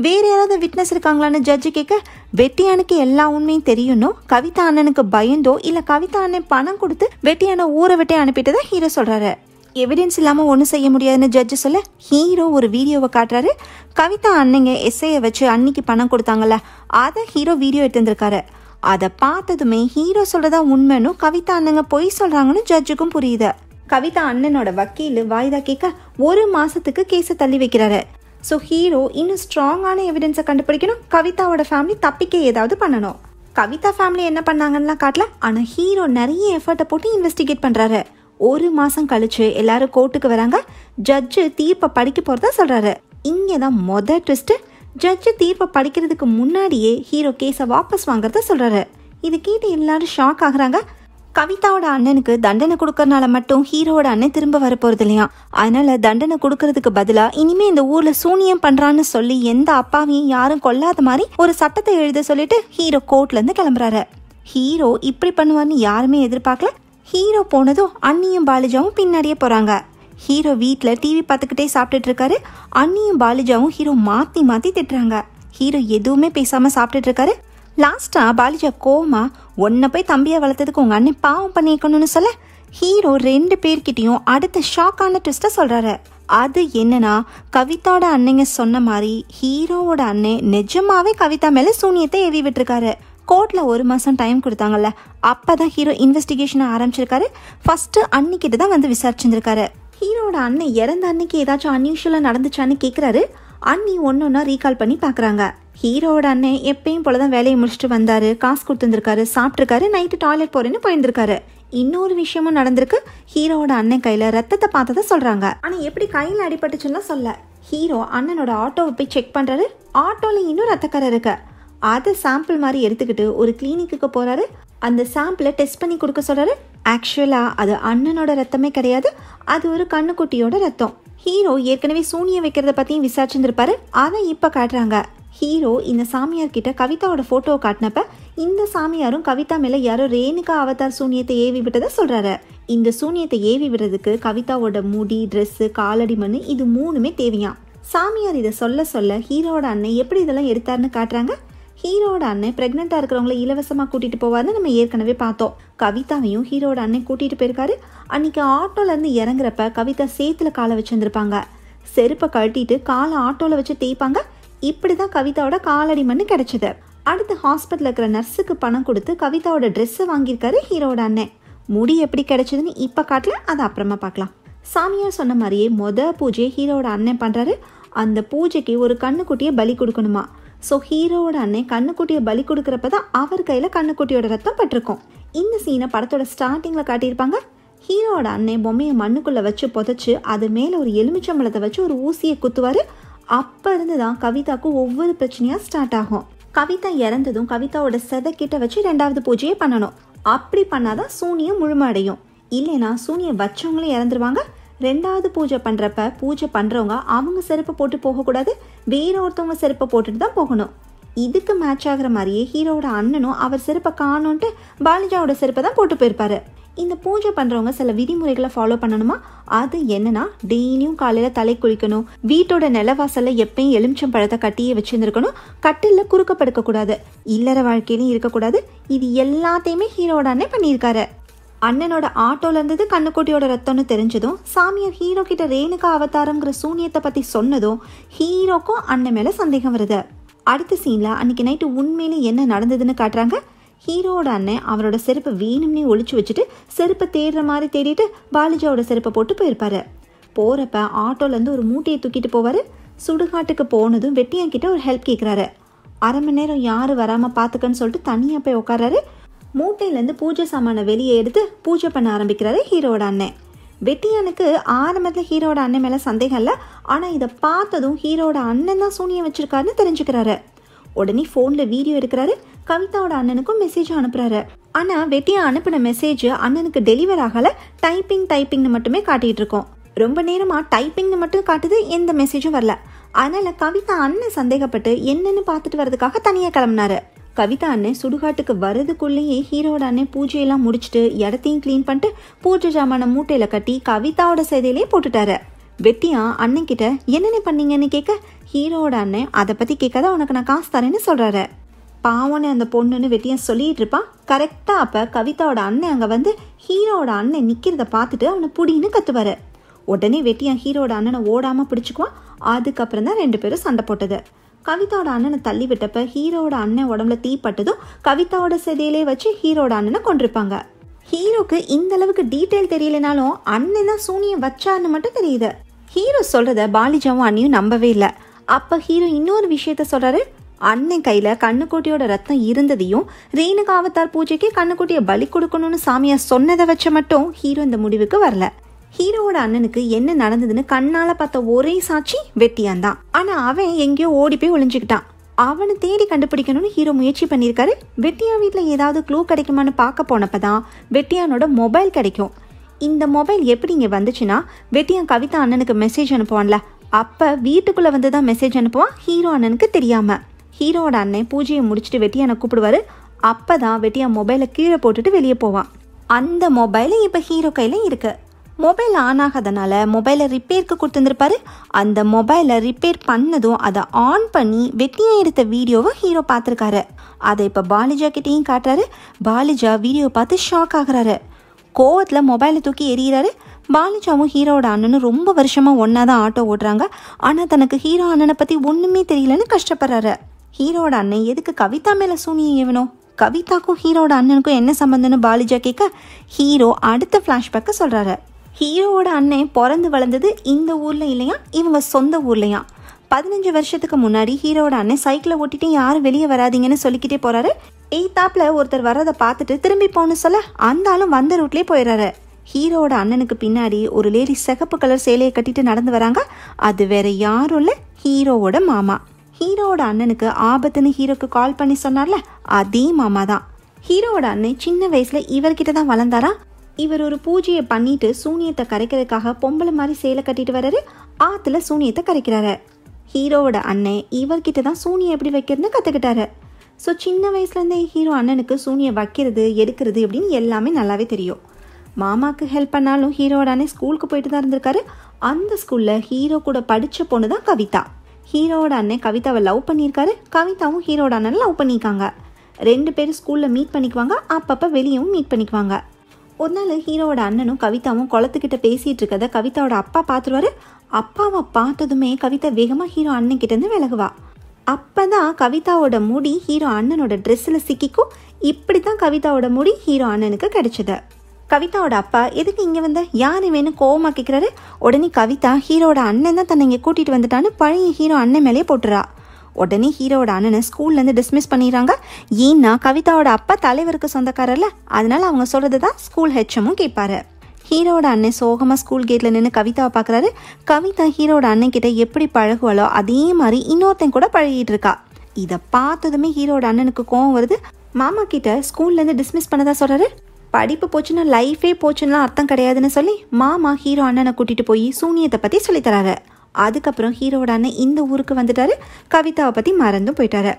வேற யாராவது விட்னஸ் இருக்காங்களான்னு ஜட்ஜு கேட்க வெட்டியானுக்கு எல்லா உண்மையும் தெரியணும், கவிதா அண்ணனுக்கு பயந்தோ இல்ல கவிதா அண்ணன் பணம் கொடுத்து வெட்டியான ஊரை விட்டே அனுப்பிட்டதா ஹீரோ சொல்றாரு. எவிடன்ஸ் இல்லாம ஒன்னும் செய்ய முடியாதுன்னு ஜட்ஜு சொல்ல ஹீரோ ஒரு வீடியோவை காட்டுறாரு. கவிதா அண்ணங்க எஸ்ஐய வச்சு அன்னைக்கு பணம் கொடுத்தாங்கல்ல, அதை ஹீரோ வீடியோ எடுத்திருக்காரு. அதை பார்த்ததுமே ஹீரோ சொல்றதா உண்மைன்னு கவிதா அண்ணங்க பொய் சொல்றாங்கன்னு ஜட்ஜுக்கும் புரியுது. கவிதா அண்ணனோட வக்கீல் வாய்தா கேட்க 1 மாசத்துக்கு கேஸை தள்ளி வைக்கிறாரு. ஸோ ஹீரோ இன்னும் ஸ்ட்ராங்கான எவிடன்ஸை கண்டுபிடிக்கணும், கவிதாவோட ஃபேமிலி தப்பிக்க ஏதாவது பண்ணணும். கவிதா ஃபேமிலி என்ன பண்ணாங்கன்னா காட்டல, ஆனால் ஹீரோ நிறைய எஃபர்ட்டை போட்டு இன்வெஸ்டிகேட் பண்றாரு. 1 மாசம் கழிச்சு எல்லாரும் கோர்ட்டுக்கு வராங்க. ஜட்ஜு தீர்ப்பை படிக்க போறதா சொல்றாரு. இங்கதான் மொதல் ட்விஸ்ட். ஜட்ஜு தீர்ப்பை படிக்கிறதுக்கு முன்னாடியே ஹீரோ கேஸை வாபஸ் வாங்குறத சொல்றாரு. இது கேட்டு எல்லாரும் ஷாக் ஆகுறாங்க. கவிதாவோட அண்ணனுக்கு தண்டனை கொடுக்கறனால மட்டும் ஹீரோவோட அண்ணன் திரும்ப வர போறது இல்லையா, அதனால தண்டனை கொடுக்கறதுக்கு பதிலா இனிமே இந்த ஊர்ல சூனியம் பண்றான்னு சொல்லி எந்த அப்பாவையும் யாரும் கொல்லாத மாதிரி ஒரு சட்டத்தை எழுத சொல்லிட்டு ஹீரோ கோர்ட்ல இருந்து கிளம்புறாரு. ஹீரோ இப்படி பண்ணுவார்னு யாருமே எதிர்பார்க்கல. ஹீரோ போனதும் அண்ணியும் பாலிஜாவும் பின்னாடியே போறாங்க. ஹீரோ வீட்டில் டிவி பார்த்துக்கிட்டே சாப்பிட்டுட்டு இருக்காரு. அண்ணியும் பாலிஜாவும் ஹீரோ மாற்றி மாற்றி திட்டுறாங்க. ஹீரோ எதுவுமே பேசாமல் சாப்பிட்டுட்டு இருக்காரு. லாஸ்ட்டாக பாலிஜா கோமா ஒன்றை போய் தம்பியை வளர்த்ததுக்கு உங்கள் அண்ணன் பாவம் பண்ணிக்கணும்னு சொல்ல ஹீரோ 2 பேர்கிட்டையும் அடுத்த ஷாக்கான ட்விஸ்ட்டை சொல்கிறாரு. அது என்னன்னா, கவிதாவோட அண்ணங்க சொன்ன மாதிரி ஹீரோவோட அண்ணன் நிஜமாவே கவிதா மேலே சூனியத்தை ஏவி விட்டுருக்காரு. கோர்ட்டில் 1 மாதம் டைம் கொடுத்தாங்கல்ல, அப்போ தான் ஹீரோ இன்வெஸ்டிகேஷனை ஆரம்பிச்சிருக்காரு. ஃபஸ்ட்டு அன்னிக்கிட்ட தான் வந்து விசாரிச்சிருக்காரு. ஹீரோட அண்ணன் இறந்த அன்னைக்கு ஏதாச்சும் அன்யூஷுவலாக நடந்துச்சான்னு கேட்குறாரு. அண்ணி ஒன்றா ரீகால் பண்ணி பார்க்குறாங்க. ஹீரோவோட அண்ணன் எப்பயும் போல தான் வேலையை முடிச்சுட்டு வந்தார், காசு கொடுத்துருந்துருக்காரு, சாப்பிட்ருக்காரு, நைட்டு டாய்லெட் போகிறேன்னு போயிருந்திருக்காரு. இன்னொரு விஷயமும் நடந்திருக்கு. ஹீரோவோட அண்ணன் கையில் ரத்தத்தை பார்த்ததை சொல்கிறாங்க. ஆனால் எப்படி கையில் அடிபட்டுச்சுன்னா சொல்ல. ஹீரோ அண்ணனோட ஆட்டோவை போய் செக் பண்ணுறாரு. ஆட்டோவில் இன்னும் ரத்தக்கரை இருக்கு. அதை சாம்பிள் மாதிரி எடுத்துக்கிட்டு ஒரு கிளினிக்கு போகிறாரு. அந்த சாம்பிளை டெஸ்ட் பண்ணி கொடுக்க சொல்கிறாரு. ஆக்சுவலாக அது அண்ணனோட ரத்தமே கிடையாது, அது ஒரு கண்ணுக்குட்டியோட ரத்தம். ஹீரோ ஏற்கனவே சூனியம் வைக்கிறத பற்றியும் விசாரிச்சுருப்பாரு. அதை இப்போ காட்டுறாங்க. ஹீரோ இந்த சாமியார் கிட்ட கவிதாவோட ஃபோட்டோவை காட்டினப்ப இந்த சாமியாரும் கவிதா மேலே யாரோ ரேணுகா அவதார் சூனியத்தை ஏவி விட்டதை சொல்கிறாரு. இந்த சூனியத்தை ஏவி விடுறதுக்கு கவிதாவோட முடி, ட்ரெஸ்ஸு, காலடி மண் இது 3மே தேவையாம். சாமியார் இதை சொல்ல சொல்ல ஹீரோட அண்ணன் எப்படி இதெல்லாம் எடுத்தாருன்னு காட்டுறாங்க. ஹீரோட அண்ணன் ப்ரெக்னெண்ட்டாக இருக்கிறவங்கள இலவசமாக கூட்டிகிட்டு போவார்னு நம்ம ஏற்கனவே பார்த்தோம். கவிதாவையும் ஹீரோட அண்ணன் கூட்டிகிட்டு போயிருக்காரு. அன்றைக்கி ஆட்டோலேருந்து இறங்குறப்ப கவிதா சேத்துல காலை வச்சுருந்துருப்பாங்க. செருப்பை கழட்டிட்டு காலை ஆட்டோவில் வச்சு தேய்ப்பாங்க. இப்படி தான் கவிதாவோட காலடி மண் கிடச்சிது. அடுத்து ஹாஸ்பிட்டலில் இருக்கிற நர்ஸுக்கு பணம் கொடுத்து கவிதாவோட ட்ரெஸ்ஸை வாங்கியிருக்காரு ஹீரோட அண்ணன். முடி எப்படி கிடைச்சதுன்னு இப்போ காட்டல, அதை அப்புறமா பார்க்கலாம். சாமியார் சொன்ன மாதிரியே பூஜையை ஹீரோட அண்ணன் பண்ணுறாரு. அந்த பூஜைக்கு ஒரு கண்ணுக்குட்டியை பலி கொடுக்கணுமா. ஸோ ஹீரோவோட அண்ணன் கண்ணுக்குட்டியை பலி கொடுக்குறப்ப தான் அவர் கையில் கண்ணுக்குட்டியோட ரத்தம் பட்டிருக்கும். இந்த சீனை படத்தோட ஸ்டார்டிங்கில் காட்டியிருப்பாங்க. ஹீரோவோட அண்ணன் பொம்மையை மண்ணுக்குள்ளே வச்சு புதைச்சி அது மேலே ஒரு எலுமிச்சம்பழத்தை வச்சு ஒரு ஊசியை குத்துவார். அப்போ இருந்து தான் கவிதாவுக்கு ஒவ்வொரு பிரச்சனையாக ஸ்டார்ட் ஆகும். கவிதா இறந்ததும் கவிதாவோட செதக்கிட்ட வச்சு 2வது பூஜையை பண்ணணும். அப்படி பண்ணாதான் சூனியம் முழுமடையும். இல்லைனா சூனியம் வச்சவங்களே இறந்துருவாங்க. 2வது பூஜை பண்ணுறப்ப பூஜை பண்ணுறவங்க அவங்க செருப்பை போட்டு போகக்கூடாது, வேற ஒருத்தவங்க செருப்பை போட்டுட்டு தான் போகணும். இதுக்கு மேட்ச் ஆகிற மாதிரியே ஹீரோவோட அண்ணனும் அவர் செருப்பை காணோன்ட்டு பாலிஜாவோட செருப்பை தான் போட்டு போயிருப்பாரு. இந்த பூஜை பண்ணுறவங்க சில விதிமுறைகளை ஃபாலோ பண்ணணுமா. அது என்னன்னா, டெய்லியும் காலையில் தலை குளிக்கணும், வீட்டோட நிலவாசலில் எப்பயும் எலுமிச்சம் பழத்தை கட்டியே வச்சுருந்துருக்கணும், கட்டிலில் குறுக்க படுக்கக்கூடாது, இல்லற வாழ்க்கையிலையும் இருக்கக்கூடாது. இது எல்லாத்தையுமே ஹீரோட அண்ணன் பண்ணியிருக்காரு. அண்ணனோட ஆட்டோல இருந்தது கண்ணுக்குட்டியோட ரத்தம்னு தெரிஞ்சதும் சாமியார் ஹீரோ கிட்ட ரேணுகா அவதாரம்ங்கிற சூனியத்தை பற்றி சொன்னதும் ஹீரோக்கும் அண்ணன் மேலே சந்தேகம் வருது. அடுத்த சீனில் அன்னைக்கு நைட்டு உண்மையிலே என்ன நடந்ததுன்னு காட்டுறாங்க. ஹீரோட அண்ணன் அவரோட செருப்பை வேணும்னே ஒழிச்சு வச்சுட்டு செருப்பை தேடுற மாதிரி தேடிட்டு பாலிஜாவோட செருப்பை போட்டு போயிருப்பாரு. போகிறப்ப ஆட்டோலேருந்து ஒரு மூட்டையை தூக்கிட்டு போவார். சுடுகாட்டுக்கு போனதும் வெட்டியாங்கிட்ட ஒரு ஹெல்ப் கேட்குறாரு. 1/2 மணி நேரம் யாரும் வராமல் பார்த்துக்கன்னு சொல்லிட்டு தனியாக போய் உட்காராரு. மூட்டையிலேருந்து பூஜை சாமானை வெளியே எடுத்து பூஜை பண்ண ஆரம்பிக்கிறாரு ஹீரோட அண்ணன். வெட்டியானுக்கு ஆரம்பத்தில் ஹீரோட அண்ணன் மேலே சந்தேகம் இல்லை. ஆனால் இதை பார்த்ததும் ஹீரோட அண்ணன் தான் சூனியம் வச்சிருக்காருன்னு தெரிஞ்சுக்கிறாரு. உடனே ஃபோனில் வீடியோ எடுக்கிறாரு. கவிதாவோட அண்ணனுக்கும் மெசேஜ் அனுப்புறாரு. ஆனால் வெட்டியா அனுப்பின மெசேஜ் அண்ணனுக்கு டெலிவர் ஆகலை. டைப்பிங்னு மட்டுமே காட்டிகிட்டு இருக்கோம். ரொம்ப நேரமாக டைப்பிங்னு மட்டும் காட்டுது, எந்த மெசேஜும் வரல. அதனால் கவிதா அண்ணன் சந்தேகப்பட்டு என்னன்னு பார்த்துட்டு வர்றதுக்காக தனியாக கிளம்புனாரு. கவிதா அண்ணன் சுடுகாட்டுக்கு வர்றதுக்குள்ளேயே ஹீரோட அண்ணன் பூஜையெல்லாம் முடிச்சுட்டு இடத்தையும் க்ளீன் பண்ணிட்டு பூஜை ஜாமான மூட்டையில் கட்டி கவிதாவோட செய்தியிலே போட்டுட்டாரு. வெட்டியா அண்ணன் கிட்ட என்னென்ன பண்ணீங்கன்னு கேட்க ஹீரோட அண்ணன் அதை பற்றி கேட்காத, உனக்கு நான் காசு தரேன்னு சொல்கிறாரு. பாவன்னு அந்த பொண்ணுன்னு வெட்டியா சொல்லிட்டு இருப்பான். கரெக்டாக அப்போ கவிதாவோட அண்ணன் அங்கே வந்து ஹீரோட அண்ணன் நிற்கிறத பார்த்துட்டு அவனை புடின்னு கத்துவார். உடனே வெட்டியா ஹீரோட அண்ணனை ஓடாமல் பிடிச்சிக்குவான். அதுக்கப்புறம் தான் 2 பேரும் சண்டை போட்டது. கவிதாவோட அண்ணனை தள்ளி விட்டப்ப ஹீரோட அண்ணன் உடம்புல தீப்பட்டதும் கவிதாவோட செதையிலே வச்சு ஹீரோட அண்ணனை கொண்டிருப்பாங்க. ஹீரோக்கு இந்த அளவுக்கு டீட்டெயில் தெரியலனாலும் அண்ணன் தான் சூனியம் வச்சாருன்னு மட்டும் தெரியுது. ஹீரோ சொல்றத பாலிஜாவும் அண்ணியும் நம்பவே இல்லை. அப்ப ஹீரோ இன்னொரு விஷயத்த சொல்றாரு. அண்ணன் கையில கண்ணுக்குட்டியோட ரத்தம் இருந்ததையும் ரேணுகா அவதார் பூஜைக்கு கண்ணுக்குட்டியை பலி கொடுக்கணும்னு சாமியார் சொன்னதை வச்ச மட்டும் ஹீரோ இந்த முடிவுக்கு வரல. ஹீரோவோட அண்ணனுக்கு என்ன நடந்ததுன்னு கண்ணால பார்த்த ஒரே சாட்சி வெட்டியான் தான். ஆனா அவன் எங்கேயோ ஓடி போய் ஒளிஞ்சுக்கிட்டான். அவனை தேடி கண்டுபிடிக்கணும்னு ஹீரோ முயற்சி பண்ணியிருக்காரு. வெட்டியா வீட்டில் ஏதாவது க்ளூ கிடைக்குமான்னு பார்க்க போனப்பதான் வெட்டியானோட மொபைல் கிடைக்கும். இந்த மொபைல் எப்படி இங்கே வந்துச்சுன்னா, வெட்டியான் கவிதா அண்ணனுக்கு மெசேஜ் அனுப்புவான்ல, அப்போ வீட்டுக்குள்ளே வந்து தான் மெசேஜ் அனுப்புவான் ஹீரோ அண்ணனுக்கு தெரியாம. ஹீரோட அண்ணன் பூஜையை முடிச்சுட்டு வெட்டியானை கூப்பிடுவாரு. அப்போ தான் வெட்டியான் மொபைலை கீழே போட்டுட்டு வெளியே போவான். அந்த மொபைல் இப்போ ஹீரோ கையில் இருக்கு. மொபைல் ஆன் ஆகாதனால மொபைலை ரிப்பேருக்கு கொடுத்துருந்துருப்பாரு. அந்த மொபைலை ரிப்பேர் பண்ணதும் அதை ஆன் பண்ணி வெட்டியாக எடுத்த வீடியோவை ஹீரோ பார்த்துருக்காரு. அதை இப்போ பாலிஜா கிட்டேயும் காட்டுறாரு. பாலிஜா வீடியோ பார்த்து ஷாக் ஆகுறாரு. கோவத்தில் மொபைலை தூக்கி எறிகிறாரு. பாலிஜாவும் ஹீரோவோட அண்ணனும் ரொம்ப வருஷமாக ஒன்றா தான் ஆட்டோ ஓட்டுறாங்க. ஆனால் தனக்கு ஹீரோ அண்ணனை பற்றி ஒன்றுமே தெரியலன்னு கஷ்டப்படுறாரு. ஹீரோவோட அண்ணன் எதுக்கு கவிதா மேலே சூனியம் ஏவணும், கவிதாக்கும் ஹீரோவோட அண்ணனுக்கும் என்ன சம்பந்தம்னு பாலிஜா கேட்க ஹீரோ அடுத்த ஃப்ளாஷ்பேக்கை சொல்கிறாரு. ஹீரோவோட அண்ணன் பிறந்து வளர்ந்தது இந்த ஊரில் இல்லையா, இவங்க சொந்த ஊர்லையா. 15 வருஷத்துக்கு முன்னாடி ஹீரோவோட அண்ணன் சைக்கிளை ஓட்டிட்டு யாரும் வெளியே வராதிங்கன்னு சொல்லிக்கிட்டே போகிறாரு. எய்தாப்பில் ஒருத்தர் வர்றதை பார்த்துட்டு திரும்பி போகணும்னு சொல்ல அந்த ஆளும் வந்த ரூட்லேயே போயிடுறாரு. ஹீரோவோட அண்ணனுக்கு பின்னாடி ஒரு லேடி சிகப்பு கலர் சேலையை கட்டிட்டு நடந்து வராங்க. அது வேற யாரும் இல்லை, ஹீரோவோட மாமா. ஹீரோவோட அண்ணனுக்கு ஆபத்துன்னு ஹீரோக்கு கால் பண்ணி சொன்னார்ல, அதே மாமா தான். ஹீரோவோட அண்ணன் சின்ன வயசுல இவர்கிட்ட தான் வளர்ந்தாரா. இவர் ஒரு பூஜையை பண்ணிட்டு சூனியத்தை கரைக்கிறதுக்காக பொம்பளை மாதிரி சேலை கட்டிட்டு வர்றாரு. ஆற்றுல சூனியத்தை கரைக்கிறாரு. ஹீரோவோட அண்ணன் இவர்கிட்ட தான் சூனியம் எப்படி வைக்கிறதுன்னு கற்றுக்கிட்டாரு. ஸோ சின்ன வயசுலேருந்தே ஹீரோ அண்ணனுக்கு சூனியம் வைக்கிறது எடுக்கிறது அப்படின்னு எல்லாமே நல்லாவே தெரியும். மாமாவுக்கு ஹெல்ப் பண்ணாலும் ஹீரோவோட அண்ணன் ஸ்கூலுக்கு போயிட்டு தான் இருந்திருக்காரு. அந்த ஸ்கூலில் ஹீரோ கூட படித்த பொண்ணு தான் கவிதா. ஹீரோவோட அண்ணன் கவிதாவை லவ் பண்ணியிருக்காரு. கவிதாவும் ஹீரோட அண்ணனை லவ் பண்ணியிருக்காங்க. 2 பேரும் ஸ்கூலில் மீட் பண்ணிக்குவாங்க. அப்பப்போ வெளியவும் மீட் பண்ணிக்குவாங்க. ஒரு நாள் ஹீரோவோட அண்ணனும் கவிதாவும் குளத்துக்கிட்ட பேசிகிட்டு இருக்கதை கவிதாவோட அப்பா பார்த்துருவாரு. அப்பாவை பார்த்ததுமே கவிதா வேகமாக ஹீரோ அண்ணன் கிட்டேருந்து விலகுவா. அப்போ தான் கவிதாவோட முடி ஹீரோ அண்ணனோட ட்ரெஸ்ஸில் சிக்கிக்கும். இப்படி தான் கவிதாவோட முடி ஹீரோ அண்ணனுக்கு கிடைச்சது. கவிதாவோட அப்பா எதுக்கு இங்கே வந்த, யார் வேணும் கோவமாக கேட்குறாரு. உடனே கவிதா ஹீரோட அண்ணன் தான் தன்னை இங்கே கூட்டிகிட்டு வந்துட்டான்னு பழைய ஹீரோ அண்ணன் மேலேயே போட்டுறா. உடனே ஹீரோவோட அண்ணனை ஸ்கூல்லேருந்து டிஸ்மிஸ் பண்ணிடுறாங்க. ஏன்னா கவிதாவோட அப்பா தலைவருக்கு சொந்தக்காரர்ல, அதனால அவங்க சொல்கிறது தான் ஸ்கூல் ஹெச்எம்மும் கேட்பாரு. ஹீரோட அண்ணன் சோகமாக ஸ்கூல் கேட்டில் நின்று கவிதாவை பார்க்குறாரு. கவிதா ஹீரோட அண்ணன் கிட்ட எப்படி பழகுவாளோ அதே மாதிரி இன்னொருத்தன் கூட பழகிட்டு இருக்கா. இதை பார்த்ததுமே ஹீரோட அண்ணனுக்கு கோவம் வருது. மாமா கிட்ட ஸ்கூல்லேருந்து டிஸ்மிஸ் பண்ணதா சொல்கிறாரு. படிப்பு போச்சுன்னா லைஃபே போச்சுன்னா அர்த்தம் கிடையாதுன்னு சொல்லி மாமா ஹீரோ அண்ணனை கூட்டிகிட்டு போய் சூனியத்தை பற்றி சொல்லித்தராரு. அதுக்கப்புறம் ஹீரோட அண்ணன் இந்த ஊருக்கு வந்துட்டாரு. கவிதாவை பற்றி மறந்தும் போயிட்டாரு.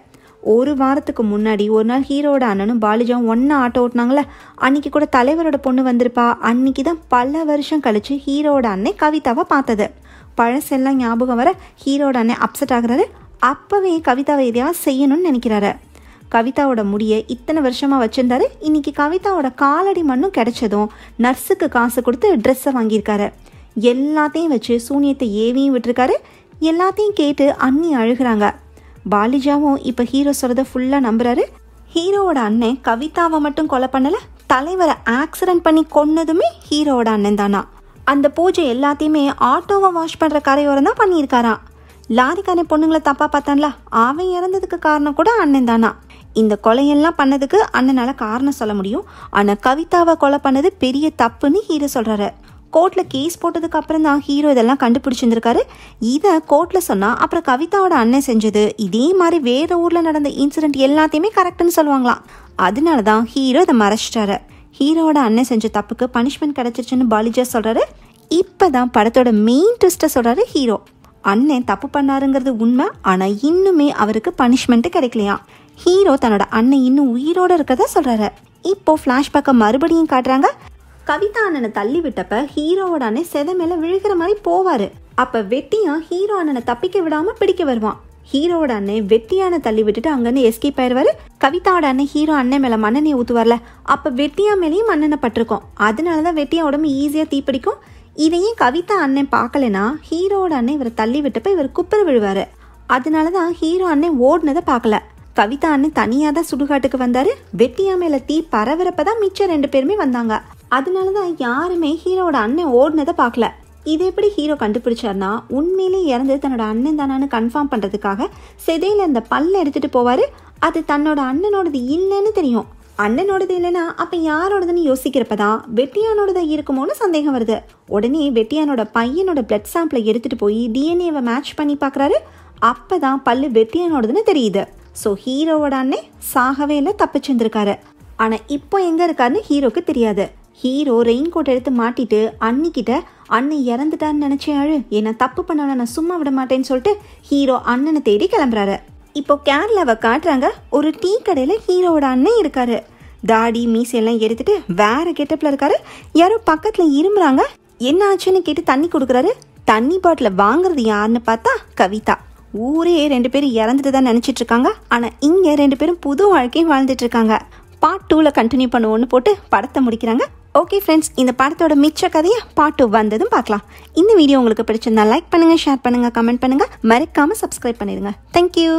ஒரு வாரத்துக்கு முன்னாடி ஒரு நாள் ஹீரோட அண்ணனும் பாலிஜாவும் ஒன்றா ஆட்டோ ஓட்டினாங்களே, அன்னைக்கு கூட தலைவரோட பொண்ணு வந்திருப்பா. அன்னைக்கு தான் பல வருஷம் கழிச்சு ஹீரோட அண்ணன் கவிதாவை பார்த்தது. பழசெல்லாம் ஞாபகம் வர ஹீரோட அண்ணன் அப்செட் ஆகுறாரு. அப்போவே கவிதாவை எதையாவது செய்யணும்னு நினைக்கிறாரு. கவிதாவோட முடியை இத்தனை வருஷமாக வச்சுருந்தாரு. இன்னைக்கு கவிதாவோட காலடி மண்ணும் கிடைச்சதும் நர்ஸுக்கு காசு கொடுத்து ட்ரெஸ்ஸை வாங்கியிருக்காரு. எல்லாத்தையும் வச்சு சூனியத்தை ஏவியும் விட்டுருக்காரு. எல்லாத்தையும் கேட்டு அண்ணி அழுகிறாங்க. பாலிஜாவும் இப்போ ஹீரோ சொல்கிறத ஃபுல்லாக நம்புறாரு. ஹீரோவோட அண்ணன் கவிதாவை மட்டும் கொலை பண்ணலை, தலைவரை ஆக்சிடென்ட் பண்ணி கொன்னதுமே ஹீரோவோட அண்ணன் தானா. அந்த பூஜை எல்லாத்தையுமே ஆட்டோவை வாஷ் பண்ணுற கரையோரம் தான் பண்ணியிருக்காராம். லாரிக்காரன் பொண்ணுங்களை தப்பாக பார்த்தான்ல, அவன் இறந்ததுக்கு காரணம் கூட அண்ணன் தானா. இந்த கொலையெல்லாம் பண்ணதுக்கு அண்ணனால் காரணம் சொல்ல முடியும். ஆனால் கவிதாவை கொலை பண்ணது பெரிய தப்புன்னு ஹீரோ சொல்கிறாரு. கோர்ட்டில் கேஸ் போட்டதுக்கு அப்புறம் தான் ஹீரோ இதெல்லாம் கண்டுபிடிச்சிருந்திருக்காரு. இதை கோர்ட்டில் சொன்னால் அப்புறம் கவிதாவோட அண்ணன் செஞ்சது இதே மாதிரி வேறு ஊரில் நடந்த இன்சிடென்ட் எல்லாத்தையுமே கரெக்டுன்னு சொல்லுவாங்களாம். அதனால தான் ஹீரோ இதை மறைச்சிட்டாரு. ஹீரோவோட அண்ணன் செஞ்ச தப்புக்கு பனிஷ்மெண்ட் கிடச்சிருச்சுன்னு பாலிஜா சொல்கிறாரு. இப்போ தான் படத்தோட மெயின் ட்விஸ்ட்டை சொல்கிறாரு ஹீரோ. அண்ணன் தப்பு பண்ணாருங்கிறது உண்மை, ஆனால் இன்னுமே அவருக்கு பனிஷ்மெண்ட்டு கிடைக்கலையா. ஹீரோ தன்னோட அண்ணன் இன்னும் உயிரோடு இருக்கிறதா சொல்கிறாரு. இப்போ ஃப்ளாஷ்பேக்கை மறுபடியும் காட்டுறாங்க. கவிதா அண்ணனை தள்ளி விட்டப்ப ஹீரோவோட அண்ணன் செத மேலே விழுகிற மாதிரி போவார். அப்போ வெட்டியா ஹீரோ அண்ணனை தப்பிக்க விடாமல் பிடிக்க வருவான். ஹீரோவோட அண்ணன் வெட்டியான தள்ளி விட்டுட்டு அங்கேருந்து எஸ்கேப் ஆயிடுவார். கவிதாவோட அண்ணன் ஹீரோ அண்ணன் மேலே மண்ணெண்ணெய் ஊற்றுவார்ல, அப்போ வெட்டியா மேலேயும் மண்ணெண்ணெய் பட்டிருக்கும். அதனால தான் வெட்டியா உடம்பு ஈஸியாக தீப்பிடிக்கும். இதையும் கவிதா அண்ணன் பார்க்கலனா ஹீரோவோட அண்ணன் இவரை தள்ளி விட்டப்ப இவர் குப்புற விழுவார். அதனால தான் ஹீரோ அண்ணன் ஓடினதை பார்க்கல. கவிதா அண்ணன் தனியாக தான் சுடுகாட்டுக்கு வந்தார். வெட்டியா மேலே தீ பரவறப்ப தான் மிச்சம் 2 பேருமே வந்தாங்க. அதனால தான் யாருமே ஹீரோவோட அண்ணன் ஓடினதை பார்க்கல. இது எப்படி ஹீரோ கண்டுபிடிச்சார்னா, உண்மையிலே இறந்து தன்னோட அண்ணன் தானான்னு கன்ஃபார்ம் பண்ணுறதுக்காக செதையில் அந்த பல்ல எடுத்துகிட்டு போவார். அது தன்னோட அண்ணனோடது இல்லைன்னு தெரியும். அண்ணனோடது இல்லைன்னா அப்போ யாரோடதுன்னு யோசிக்கிறப்பதான் வெட்டியானோடதான் இருக்குமோன்னு சந்தேகம் வருது. உடனே வெட்டியானோட பையனோட பிளட் சாம்பிளை எடுத்துகிட்டு போய் டிஎன்ஏவை மேட்ச் பண்ணி பார்க்குறாரு. அப்போ தான் பல்லு வெட்டியானோடதுன்னு தெரியுது. ஸோ ஹீரோவோட அண்ணன் சாகவே இல்லை, தப்பிச்சிருந்துருக்காரு. ஆனால் இப்போ எங்கே இருக்காருன்னு ஹீரோக்கு தெரியாது. ஹீரோ ரெயின் கோட் எடுத்து மாட்டிட்டு அண்ணிக்கிட்ட அண்ணன் இறந்துட்டான்னு நினச்சே அழு, ஏன்னா தப்பு பண்ணவன நான் சும்மா விட மாட்டேன்னு சொல்லிட்டு ஹீரோ அண்ணனை தேடி கிளம்புறாரு. இப்போ கேரளாவை காட்டுறாங்க. ஒரு டீ கடையில் ஹீரோவோட அண்ணன் இருக்காரு. தாடி மீசையெல்லாம் எடுத்துட்டு வேற கெட்டப்பில் இருக்காரு. யாரோ பக்கத்தில் இரும்புறாங்க. என்ன ஆச்சுன்னு கேட்டு தண்ணி கொடுக்குறாரு. தண்ணி பாட்டில் வாங்குறது யாருன்னு பார்த்தா கவிதா. ஊரே 2 பேரும் இறந்துட்டு தான் நினச்சிட்டு இருக்காங்க. ஆனால் இங்கே 2 பேரும் புது வாழ்க்கையும் வாழ்ந்துட்டு இருக்காங்க. பார்ட் 2ல் கண்டினியூ பண்ணுவோன்னு போட்டு படத்தை முடிக்கிறாங்க. ஓகே ஃப்ரெண்ட்ஸ், இந்த படத்தோட மிச்ச கதையை பார்ட் 2 வந்ததும் பார்க்கலாம். இந்த வீடியோ உங்களுக்கு பிடிச்சிருந்தா லைக் பண்ணுங்கள், ஷேர் பண்ணுங்கள், கமெண்ட் பண்ணுங்கள், மறக்காமல் சப்ஸ்கிரைப் பண்ணிடுங்க. தேங்க்யூ.